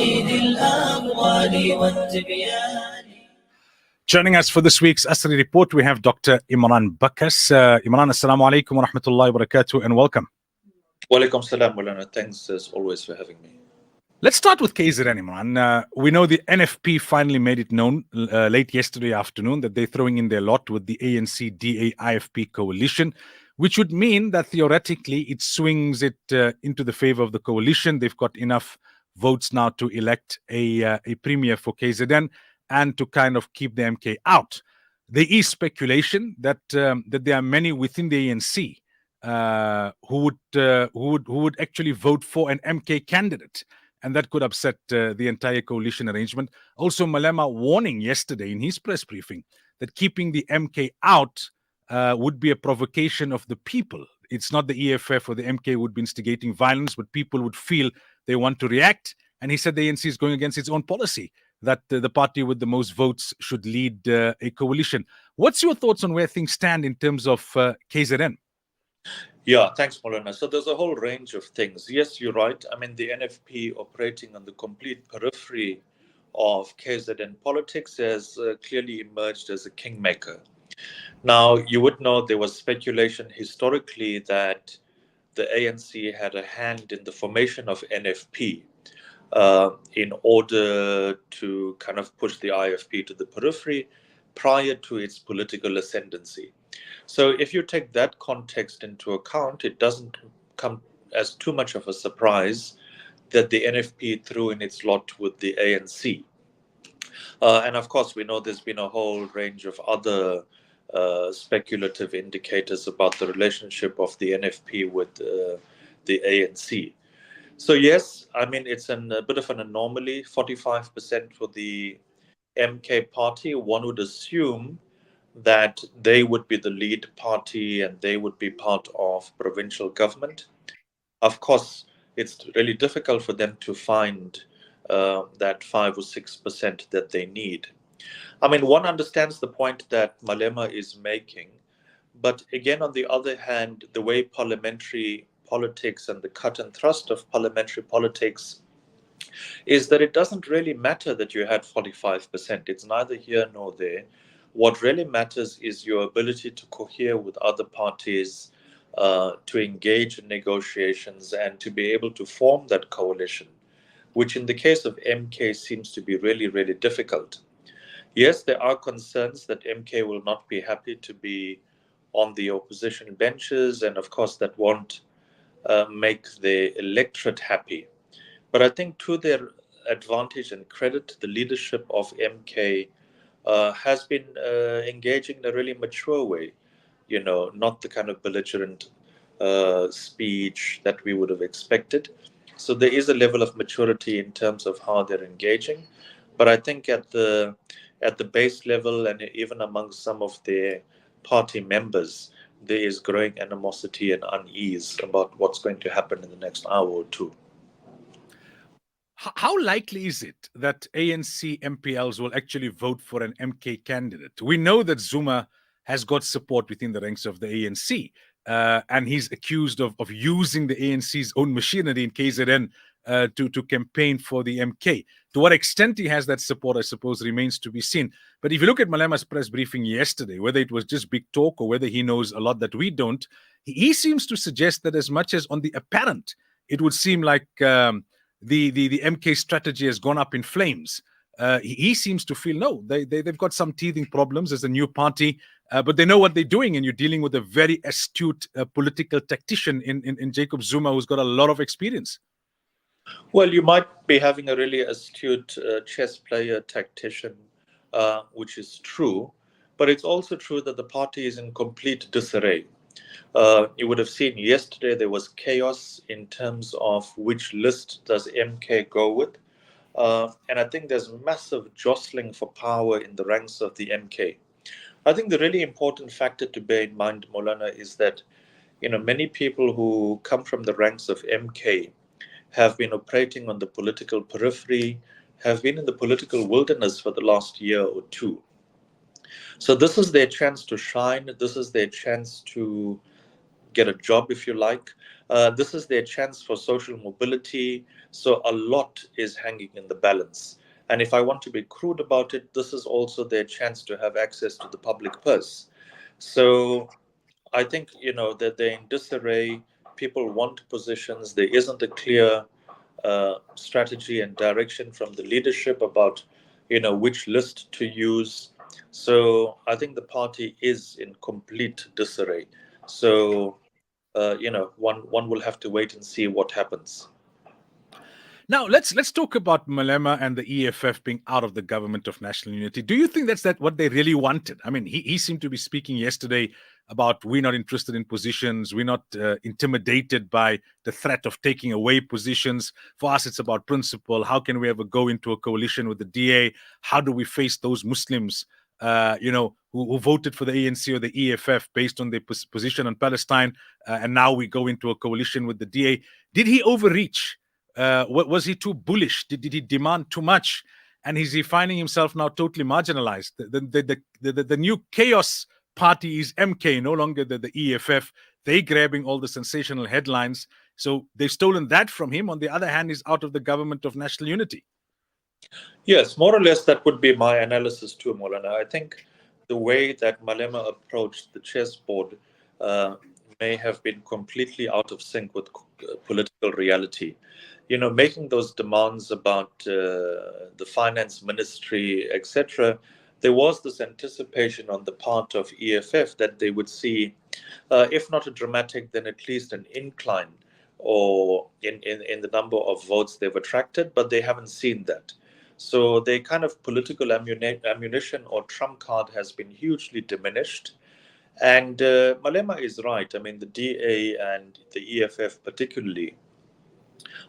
ذي الأموال والتبيان. Joining us for this week's Asri Report, we have Dr. Imran Bakas. Imran, assalamu alaikum wa rahmatullahi wa barakatuh, and welcome. Walaikum salam, Mulana. Thanks as always for having me. Let's start with KZN, Imran. We know the NFP finally made it known late yesterday afternoon that they're throwing in their lot with the ANC DA IFP coalition, which would mean that theoretically it swings it into the favor of the coalition. They've got enough votes now to elect a premier for KZN and to kind of keep the MK out. There is speculation that that there are many within the ANC who would actually vote for an MK candidate, and that could upset the entire coalition arrangement. Also, Malema warning yesterday in his press briefing that keeping the MK out would be a provocation of the people. It's not the EFF or the MK would be instigating violence, but people would feel they want to react. And he said the ANC is going against its own policy, that the party with the most votes should lead a coalition. What's your thoughts on where things stand in terms of KZN? Yeah, thanks, Molana. So there's a whole range of things. Yes, you're right. I mean, the NFP operating on the complete periphery of KZN politics has clearly emerged as a kingmaker. Now, you would know there was speculation historically that the ANC had a hand in the formation of NFP in order to kind of push the IFP to the periphery prior to its political ascendancy. So if you take that context into account, it doesn't come as too much of a surprise that the NFP threw in its lot with the ANC. And of course, we know there's been a whole range of other speculative indicators about the relationship of the NFP with the ANC. So yes, I mean, it's a bit of an anomaly, 45% for the MK party. One would assume that they would be the lead party and they would be part of provincial government. Of course, it's really difficult for them to find that 5 or 6% that they need. I mean, one understands the point that Malema is making, but again, on the other hand, the way parliamentary politics and the cut and thrust of parliamentary politics is that it doesn't really matter that you had 45%. It's neither here nor there. What really matters is your ability to cohere with other parties, to engage in negotiations, and to be able to form that coalition, which in the case of MK seems to be really, really difficult. Yes, there are concerns that MK will not be happy to be on the opposition benches, and of course that won't make the electorate happy. But I think to their advantage and credit, the leadership of MK has been engaging in a really mature way, not the kind of belligerent speech that we would have expected. So there is a level of maturity in terms of how they're engaging. But I think at the base level and even among some of their party members, there is growing animosity and unease about what's going to happen in the next hour or two. How likely is it that ANC MPLs will actually vote for an MK candidate? We know that Zuma has got support within the ranks of the ANC, and he's accused of using the ANC's own machinery in KZN to campaign for the MK. To what extent he has that support, I suppose, remains to be seen. But if you look at Malema's press briefing yesterday, whether it was just big talk or whether he knows a lot that we don't, he seems to suggest that as much as on the apparent, it would seem like the MK strategy has gone up in flames. He seems to feel, no, they've got some teething problems as a new party, but they know what they're doing, and you're dealing with a very astute political tactician in Jacob Zuma, who's got a lot of experience. Well, you might be having a really astute chess player tactician, which is true, but it's also true that the party is in complete disarray. You would have seen yesterday there was chaos in terms of which list does MK go with. And I think there's massive jostling for power in the ranks of the MK. I think the really important factor to bear in mind, Molana, is that many people who come from the ranks of MK have been operating on the political periphery, have been in the political wilderness for the last year or two. So this is their chance to shine. This is their chance to get a job, if you like. This is their chance for social mobility. So a lot is hanging in the balance. And if I want to be crude about it, this is also their chance to have access to the public purse. So I think, that they're in disarray. People want positions. There isn't a clear strategy and direction from the leadership about, which list to use. So I think the party is in complete disarray. So, one will have to wait and see what happens. Now let's talk about Malema and the EFF being out of the government of national unity. Do you think that's what they really wanted? I mean, he seemed to be speaking yesterday about we're not interested in positions, we're not intimidated by the threat of taking away positions. For us, it's about principle. How can we ever go into a coalition with the DA? How do we face those Muslims, who voted for the ANC or the EFF based on their position on Palestine, and now we go into a coalition with the DA? Did he overreach? Was he too bullish? Did he demand too much? And is he finding himself now totally marginalized? The new chaos party is MK, no longer the EFF. They grabbing all the sensational headlines. So they've stolen that from him. On the other hand, he's out of the government of national unity. Yes, more or less that would be my analysis too, Molana. I think the way that Malema approached the chessboard may have been completely out of sync with political reality. Making those demands about the finance ministry, etc., there was this anticipation on the part of EFF that they would see, if not a dramatic, then at least an incline or in the number of votes they've attracted, but they haven't seen that. So their kind of political ammunition or trump card has been hugely diminished. And Malema is right. I mean, the DA and the EFF particularly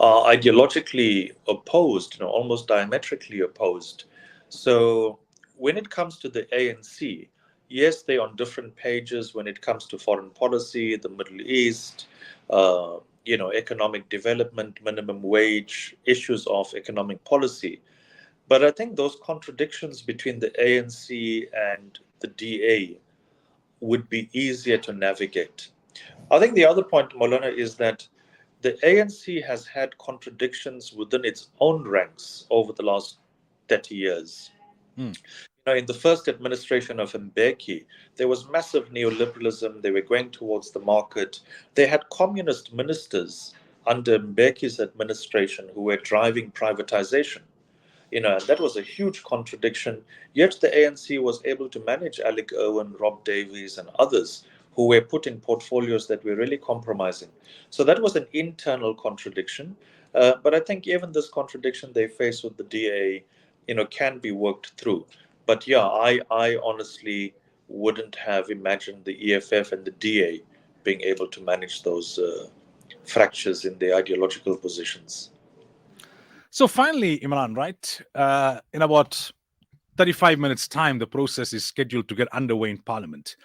are ideologically opposed, almost diametrically opposed. So when it comes to the ANC, yes, they're on different pages when it comes to foreign policy, the Middle East, economic development, minimum wage, issues of economic policy. But I think those contradictions between the ANC and the DA would be easier to navigate. I think the other point, Molana, is that the ANC has had contradictions within its own ranks over the last 30 years. In the first administration of Mbeki, there was massive neoliberalism. They were going towards the market. They had communist ministers under Mbeki's administration who were driving privatization. And that was a huge contradiction. Yet the ANC was able to manage Alec Erwin, Rob Davies, and others who were put in portfolios that were really compromising. So that was an internal contradiction. But I think even this contradiction they face with the DA, can be worked through. But yeah, I honestly wouldn't have imagined the EFF and the DA being able to manage those fractures in their ideological positions. So finally, Imran, right? In about 35 minutes' time, the process is scheduled to get underway in Parliament.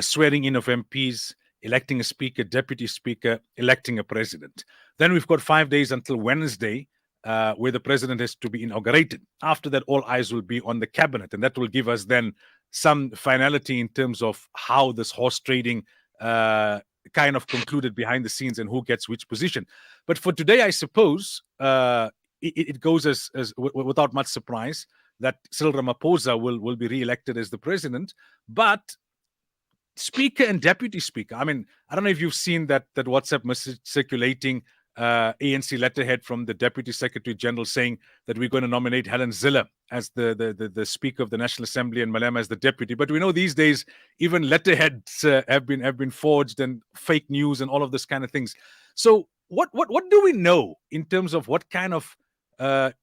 Swearing in of MPs, electing a speaker, deputy speaker, electing a president. Then we've got 5 days until Wednesday, where the president has to be inaugurated. After that, all eyes will be on the cabinet, and that will give us then some finality in terms of how this horse trading kind of concluded behind the scenes and who gets which position. But for today, I suppose it goes as without much surprise that Cyril Ramaphosa will be re-elected as the president, but Speaker and Deputy Speaker. I mean, I don't know if you've seen that WhatsApp message circulating, ANC letterhead from the Deputy Secretary General saying that we're going to nominate Helen Zille as the Speaker of the National Assembly and Malema as the Deputy. But we know these days even letterheads have been forged and fake news and all of this kind of things. So what do we know in terms of what kind of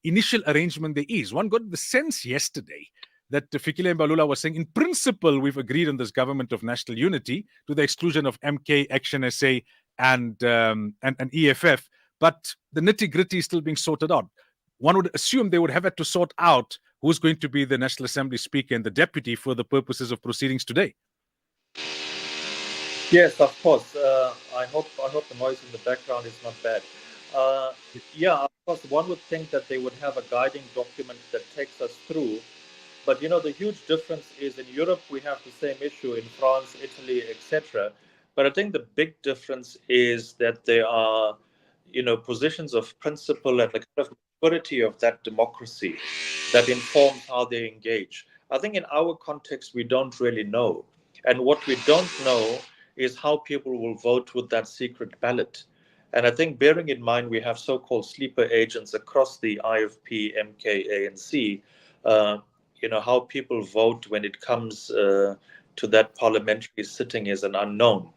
initial arrangement there is? One got the sense yesterday that Fikile Mbalula was saying, in principle, we've agreed on this government of national unity to the exclusion of MK, Action SA, and EFF, but the nitty-gritty is still being sorted out. One would assume they would have had to sort out who's going to be the National Assembly Speaker and the Deputy for the purposes of proceedings today. Yes, of course. I hope the noise in the background is not bad. Yeah, of course, one would think that they would have a guiding document that takes us through. But, the huge difference is in Europe, we have the same issue in France, Italy, etc. But I think the big difference is that there are, positions of principle and the kind of maturity of that democracy that informs how they engage. I think in our context, we don't really know. And what we don't know is how people will vote with that secret ballot. And I think bearing in mind we have so-called sleeper agents across the IFP, MK, ANC, how people vote when it comes to that parliamentary sitting is an unknown.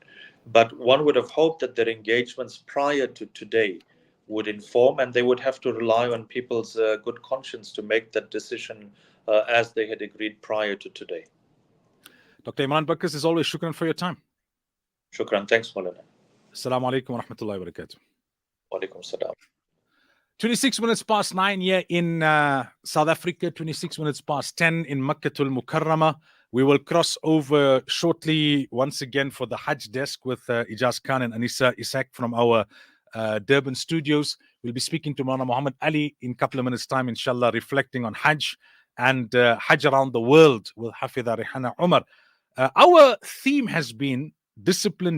But one would have hoped that their engagements prior to today would inform, and they would have to rely on people's good conscience to make that decision as they had agreed prior to today. Dr. Imran Bakas, as always, shukran for your time. Shukran. Thanks, Maulana. Assalamu alaikum wa rahmatullahi wa barakatuh. Wa alaikum salam. 26 minutes past 9 here in South Africa, 26 minutes past 10 in Makkatul Mukarramah. We will cross over shortly once again for the Hajj desk with Ijaz Khan and Anisa Isak from our Durban studios. We'll be speaking to Maulana Muhammad Ali in a couple of minutes' time, inshallah, reflecting on Hajj and Hajj around the world with Hafidha Rehana Umar. Our theme has been discipline.